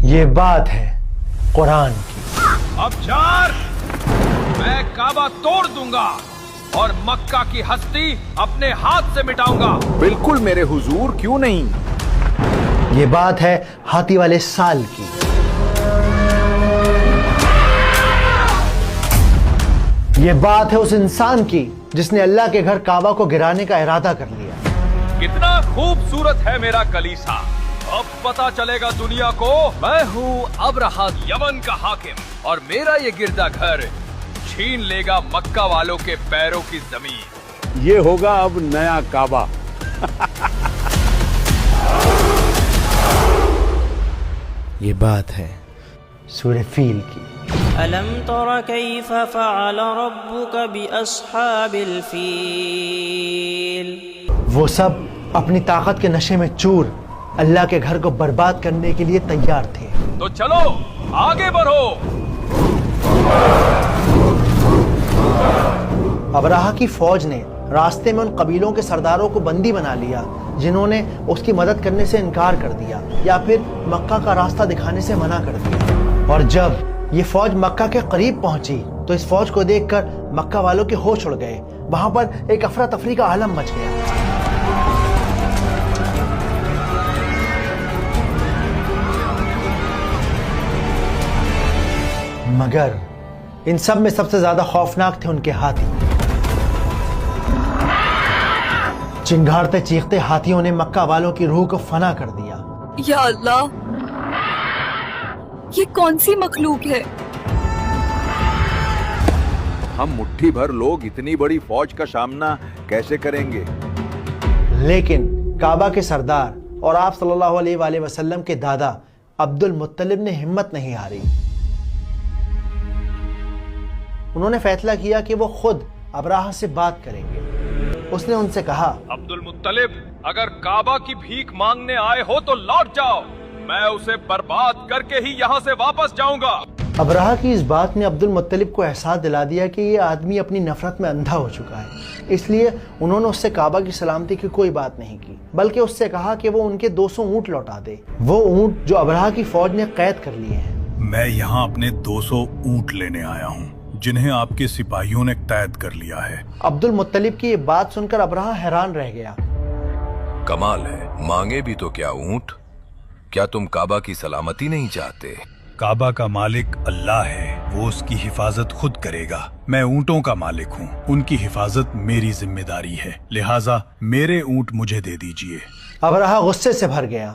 یہ بات ہے قرآن کی۔ اب چار میں کعبہ توڑ دوں گا اور مکہ کی ہستی اپنے ہاتھ سے مٹاؤں گا۔ بالکل میرے حضور، کیوں نہیں؟ یہ بات ہے ہاتھی والے سال کی۔ یہ بات ہے اس انسان کی جس نے اللہ کے گھر کعبہ کو گرانے کا ارادہ کر لیا۔ کتنا خوبصورت ہے میرا کلیسا، اب پتا چلے گا دنیا کو میں ہوں ابرہہ یمن کا حاکم، اور میرا یہ گردا گھر چھین لے گا مکہ والوں کے پیروں کی زمین۔ یہ ہوگا اب نیا کعبہ۔ یہ بات ہے سورہ فیل کی۔ ألم تر كيف فعل ربك بأصحاب الفيل؟ وہ سب اپنی طاقت کے نشے میں چور اللہ کے گھر کو برباد کرنے کے لیے تیار تھے۔ تو چلو آگے بڑھو۔ ابراہہ کی فوج نے راستے میں ان قبیلوں کے سرداروں کو بندی بنا لیا جنہوں نے اس کی مدد کرنے سے انکار کر دیا یا پھر مکہ کا راستہ دکھانے سے منع کر دیا۔ اور جب یہ فوج مکہ کے قریب پہنچی تو اس فوج کو دیکھ کر مکہ والوں کے ہوش اڑ گئے۔ وہاں پر ایک افراتفری کا عالم مچ گیا۔ مگر ان سب میں سب سے زیادہ خوفناک تھے ان کے ہاتھی۔ چنگھاڑتے چیختے ہاتھیوں نے مکہ والوں کی روح کو فنا کر دیا۔ یا اللہ، یہ کون سی مخلوق ہے؟ ہم مٹھی بھر لوگ اتنی بڑی فوج کا سامنا کیسے کریں گے؟ لیکن کعبہ کے سردار اور آپ صلی اللہ علیہ وآلہ وسلم کے دادا عبد المطلب نے ہمت نہیں ہاری۔ انہوں نے فیصلہ کیا کہ وہ خود ابراہہ سے بات کریں گے۔ اس نے ان سے کہا، عبد المطلب، اگر کعبہ کی بھیک مانگنے آئے ہو تو لوٹ جاؤ، میں اسے برباد کر کے ہی یہاں سے واپس جاؤں گا۔ ابراہہ کی اس بات نے عبد المطلب کو احساس دلا دیا کہ یہ آدمی اپنی نفرت میں اندھا ہو چکا ہے۔ اس لیے انہوں نے اس سے کعبہ کی سلامتی کی کوئی بات نہیں کی، بلکہ اس سے کہا کہ وہ ان کے 200 اونٹ لوٹا دے، وہ اونٹ جو ابراہہ کی فوج نے قید کر لیے ہیں۔ میں یہاں اپنے 200 اونٹ لینے آیا ہوں جنہیں آپ کے سپاہیوں نے قید کر لیا ہے۔ عبد المطلب کی یہ بات سن کر ابراہہ حیران رہ گیا۔ کمال ہے، مانگے بھی تو کیا اونٹ؟ کیا تم کعبہ کی سلامتی نہیں چاہتے؟ کعبہ کا مالک اللہ ہے، وہ اس کی حفاظت خود کرے گا۔ میں اونٹوں کا مالک ہوں، ان کی حفاظت میری ذمہ داری ہے، لہٰذا میرے اونٹ مجھے دے دیجئے۔ ابراہہ غصے سے بھر گیا